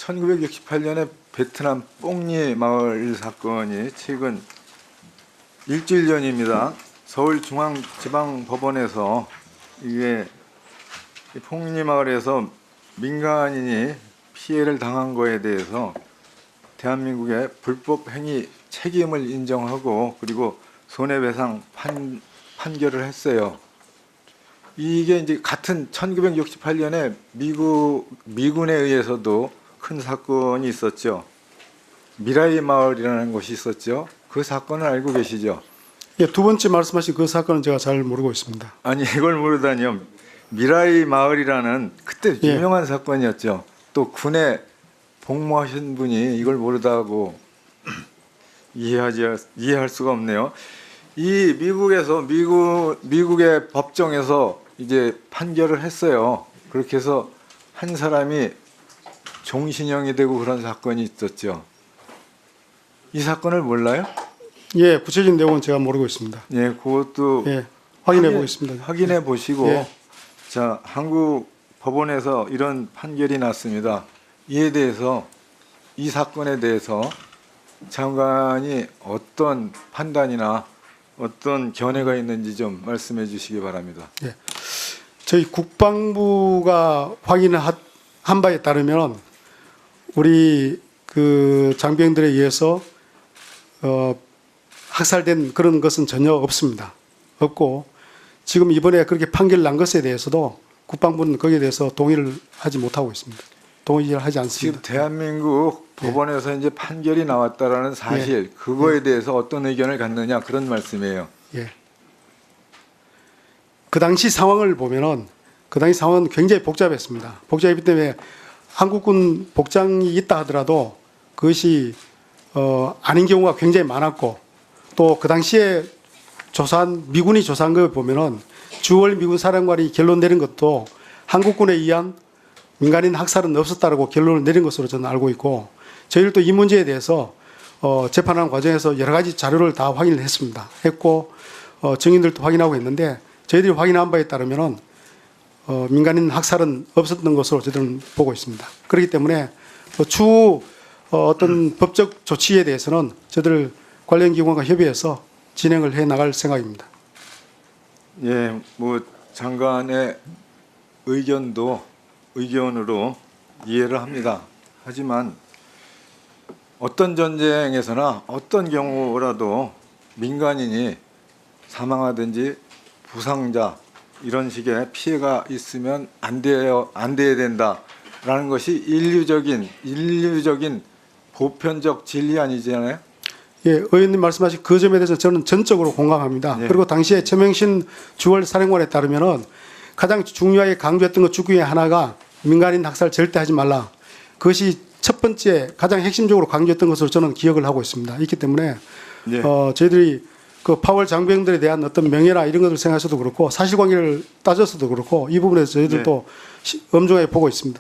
1968년에 베트남 뽕리 마을 사건이 최근 일주일 전입니다. 서울중앙지방법원에서 이게 뽕리 마을에서 민간인이 피해를 당한 거에 대해서 대한민국의 불법 행위 책임을 인정하고 그리고 손해배상 판결을 했어요. 이게 이제 같은 1968년에 미군에 의해서도 큰 사건이 있었죠. 미라이 마을이라는 곳이 있었죠. 그 사건을 알고 계시죠? 예, 두 번째 말씀하신 그 사건은 제가 잘 모르고 있습니다. 아니 이걸 모르다니요. 미라이 마을이라는 그때 예. 유명한 사건이었죠. 또 군에 복무하신 분이 이걸 모르다고 이해할 수가 없네요. 이 미국의 법정에서 이제 판결을 했어요. 그렇게 해서 한 사람이 종신형이 되고 그런 사건이 있었죠. 이 사건을 몰라요? 예, 구체적인 내용은 제가 모르고 있습니다. 예, 그것도 예, 확인해 보겠습니다. 확인해 보시고 예. 자, 한국 법원에서 이런 판결이 났습니다. 이에 대해서 이 사건에 대해서 장관이 어떤 판단이나 어떤 견해가 있는지 좀 말씀해 주시기 바랍니다. 예, 저희 국방부가 확인한 바에 따르면 우리 그 장병들에 의해서 학살된 그런 것은 전혀 없습니다. 없고 지금 이번에 그렇게 판결 난 것에 대해서도 국방부는 거기에 대해서 동의를 하지 못하고 있습니다. 동의를 하지 않습니다. 지금 대한민국 법원에서 이제 판결이 나왔다라는 사실 그거에 대해서 어떤 의견을 갖느냐 그런 말씀이에요. 예. 그 당시 상황을 보면은 그 당시 상황은 굉장히 복잡했습니다. 복잡했기 때문에 한국군 복장이 있다 하더라도 그것이 아닌 경우가 굉장히 많았고 또 그 당시에 미군이 조사한 걸 보면은 주월 미군 사령관이 결론 내린 것도 한국군에 의한 민간인 학살은 없었다라고 결론을 내린 것으로 저는 알고 있고 저희들도 이 문제에 대해서 재판하는 과정에서 여러 가지 자료를 다 확인을 했고 증인들도 확인하고 했는데 저희들이 확인한 바에 따르면은 민간인 학살은 없었던 것으로 저희들은 보고 있습니다. 그렇기 때문에 추후 어떤 법적 조치에 대해서는 저희들 관련 기관과 협의해서 진행을 해 나갈 생각입니다. 예, 뭐 장관의 의견으로 이해를 합니다. 하지만 어떤 전쟁에서나 어떤 경우라도 민간인이 사망하든지 부상자 이런 식의 피해가 있으면 안 돼야 된다라는 것이 인류적인 보편적 진리 아니잖아요. 예, 의원님 말씀하신 그 점에 대해서 저는 전적으로 공감합니다. 예. 그리고 당시에 최명신 주월 사령관에 따르면은 가장 중요하게 강조했던 것 중에 하나가 민간인 학살 절대 하지 말라. 그것이 첫 번째 가장 핵심적으로 강조했던 것으로 저는 기억을 하고 있습니다. 있기 때문에 예. 저희들이 그 파월 장병들에 대한 어떤 명예나 이런 것을 생각해서도 그렇고 사실관계를 따져서도 그렇고 이 부분에서 저희들도 엄중하게 보고 있습니다.